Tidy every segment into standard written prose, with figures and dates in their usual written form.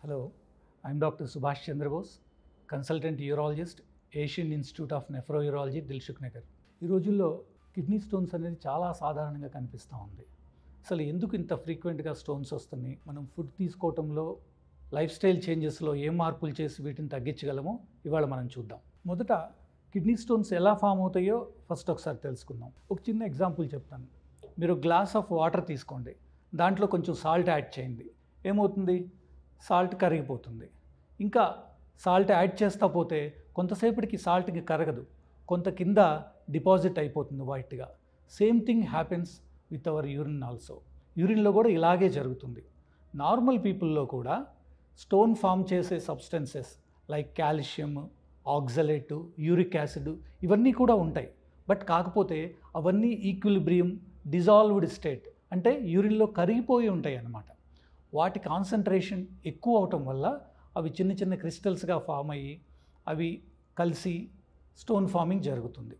Hello, I'm Dr. Subhash Chandra Bose, Consultant Urologist, Asian Institute of Nephrology, Dilshuk Nagar. ఈ రోజుల్లో kidney stones అనేది చాలా సాధారణంగా కనిపిస్తూ ఉంది. అసలు ఎందుకు ఇంత ఫ్రీక్వెంట్గా స్టోన్స్ వస్తున్నాయి, మనం ఫుడ్ తీసుకోవటంలో లైఫ్ స్టైల్ చేంజెస్లో ఏం మార్పులు చేసి వీటిని తగ్గించగలమో ఇవాళ మనం చూద్దాం. మొదట కిడ్నీ స్టోన్స్ ఎలా ఫామ్ అవుతాయో ఫస్ట్ ఒకసారి తెలుసుకుందాం. ఒక చిన్న ఎగ్జాంపుల్ చెప్తాను. మీరు గ్లాస్ ఆఫ్ వాటర్ తీసుకోండి, దాంట్లో కొంచెం సాల్ట్ యాడ్ చేయండి. ఏమవుతుంది? సాల్ట్ కరిగిపోతుంది. ఇంకా సాల్ట్ యాడ్ చేస్తా పోతే కొంతసేపటికి సాల్ట్కి కరగదు, కొంత కింద డిపాజిట్ అయిపోతుంది వైట్గా. Same thing happens with our urine also. యూరిన్లో కూడా ఇలాగే జరుగుతుంది. నార్మల్ పీపుల్లో కూడా స్టోన్ ఫామ్ చేసే substances like calcium, oxalate, uric acid ఇవన్నీ కూడా ఉంటాయి. బట్ కాకపోతే అవన్నీ ఈక్విలిబ్రియం డిజాల్వ్డ్ స్టేట్, అంటే యూరిన్లో కరిగిపోయి ఉంటాయి అన్నమాట. వాటి కాన్సన్ట్రేషన్ ఎక్కువ అవటం వల్ల అవి చిన్న చిన్న క్రిస్టల్స్గా ఫామ్ అయ్యి అవి కలిసి స్టోన్ ఫార్మింగ్ జరుగుతుంది.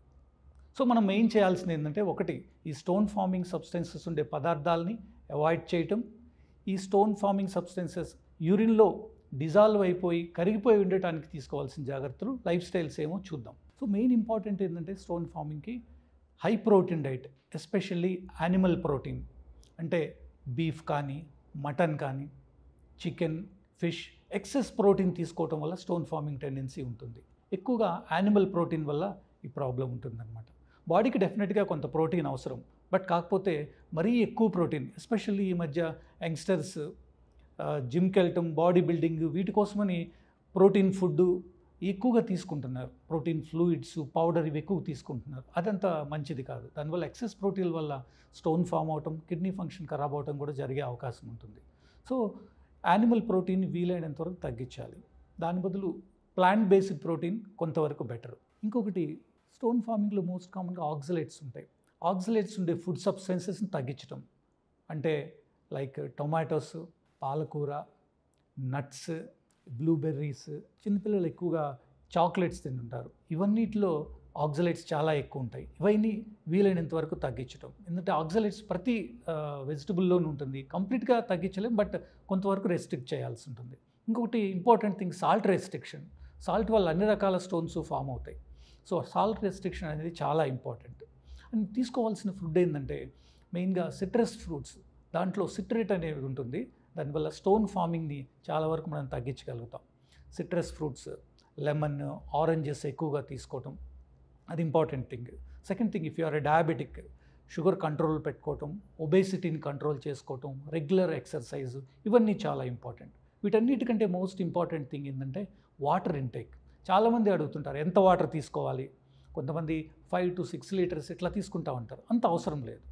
సో మనం ఏం చేయాల్సింది ఏంటంటే, ఒకటి ఈ స్టోన్ ఫార్మింగ్ సబ్స్టెన్సెస్ ఉండే పదార్థాలని అవాయిడ్ చేయటం. ఈ స్టోన్ ఫార్మింగ్ సబ్స్టెన్సెస్ యూరిన్లో డిజాల్వ్ అయిపోయి కరిగిపోయి ఉండటానికి తీసుకోవాల్సిన జాగ్రత్తలు, లైఫ్ స్టైల్స్ ఏమో చూద్దాం. సో మెయిన్ ఇంపార్టెంట్ ఏంటంటే స్టోన్ ఫార్మింగ్కి high protein diet, especially animal protein అంటే బీఫ్ కానీ, మటన్ కానీ, చికెన్, ఫిష్, ఎక్సెస్ ప్రోటీన్ తీసుకోవటం వల్ల స్టోన్ ఫార్మింగ్ టెండెన్సీ ఉంటుంది. ఎక్కువగా యానిమల్ ప్రోటీన్ వల్ల ఈ ప్రాబ్లం ఉంటుందన్నమాట. బాడీకి డెఫినెట్గా కొంత ప్రోటీన్ అవసరం, బట్ కాకపోతే మరీ ఎక్కువ ప్రోటీన్, ఎస్పెషల్లీ ఈ మధ్య యంగ్స్టర్స్ జిమ్కి వెళ్ళటం, బాడీ బిల్డింగ్ వీటి కోసమని ప్రోటీన్ ఫుడ్ ఎక్కువగా తీసుకుంటున్నారు. ప్రోటీన్ ఫ్లూయిడ్స్, పౌడర్ ఇవి ఎక్కువ తీసుకుంటున్నారు. అదంతా మంచిది కాదు. దానివల్ల ఎక్సెస్ ప్రోటీన్ వల్ల స్టోన్ ఫామ్ అవటం, కిడ్నీ ఫంక్షన్ ఖరాబ్ అవటం కూడా జరిగే అవకాశం ఉంటుంది. సో యానిమల్ ప్రోటీన్ వీలైనంత వరకు తగ్గించాలి. దాని బదులు ప్లాంట్ బేస్డ్ ప్రోటీన్ కొంతవరకు బెటర్. ఇంకొకటి, స్టోన్ ఫార్మింగ్లో మోస్ట్ కామన్గా ఆక్సలేట్స్ ఉంటాయి. ఆక్సలేట్స్ ఉండే ఫుడ్ సబ్స్టెన్సెస్ని తగ్గించడం అంటే లైక్ టొమాటోస్, పాలకూర, నట్స్, బ్లూబెర్రీస్, చిన్నపిల్లలు ఎక్కువగా చాక్లెట్స్ తింటుంటారు. ఇవన్నిటిలో ఆక్సలేట్స్ చాలా ఎక్కువ ఉంటాయి. ఇవన్నీ వీలైనంత వరకు తగ్గించడం. ఎందుకంటే ఆక్సలేట్స్ ప్రతి వెజిటబుల్లోనూ ఉంటుంది. కంప్లీట్గా తగ్గించలేం, బట్ కొంతవరకు రెస్ట్రిక్ట్ చేయాల్సి ఉంటుంది. ఇంకొకటి important thing, salt restriction. Salt వల్ల అన్ని రకాల స్టోన్స్ ఫామ్ అవుతాయి. సో సాల్ట్ రెస్ట్రిక్షన్ అనేది చాలా ఇంపార్టెంట్. అండ్ తీసుకోవాల్సిన ఫుడ్ ఏంటంటే మెయిన్గా సిట్రస్ ఫ్రూట్స్, దాంట్లో సిట్రేట్ అనేది ఉంటుంది. దానివల్ల స్టోన్ ఫార్మింగ్ని చాలా వరకు మనం తగ్గించగలుగుతాం. సిట్రస్ ఫ్రూట్స్, లెమన్, ఆరెంజెస్ ఎక్కువగా తీసుకోవటం, అది important thing. Second thing, if you are a diabetic, sugar control పెట్టుకోవటం, ఒబేసిటీని కంట్రోల్ చేసుకోవటం, రెగ్యులర్ ఎక్సర్సైజ్, ఇవన్నీ చాలా ఇంపార్టెంట్. వీటన్నిటికంటే మోస్ట్ ఇంపార్టెంట్ థింగ్ ఏంటంటే వాటర్ ఇంటేక్. చాలామంది అడుగుతుంటారు ఎంత వాటర్ తీసుకోవాలి. కొంతమంది 5 to 6 లీటర్స్ ఇట్లా తీసుకుంటూ ఉంటారు. అంత అవసరం లేదు.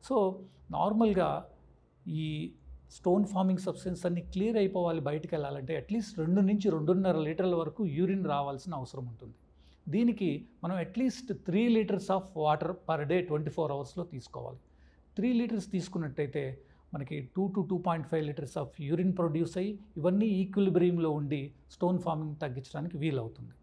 సో నార్మల్గా ఈ స్టోన్ ఫార్మింగ్ సబ్స్టెన్స్ అన్ని క్లియర్ అయిపోవాలి, బయటకు వెళ్ళాలంటే అట్లీస్ట్ 2 నుంచి 2.5 లీటర్ల వరకు యూరిన్ రావాల్సిన అవసరం ఉంటుంది. దీనికి మనం at least 3 litres of water per day 24 అవర్స్లో తీసుకోవాలి. 3 లీటర్స్ తీసుకున్నట్టయితే మనకి 2 to 2.5 litres of urine produce అయ్యి ఇవన్నీ ఈక్విలిబ్రియంలో ఉండి స్టోన్ ఫార్మింగ్ తగ్గించడానికి వీలవుతుంది.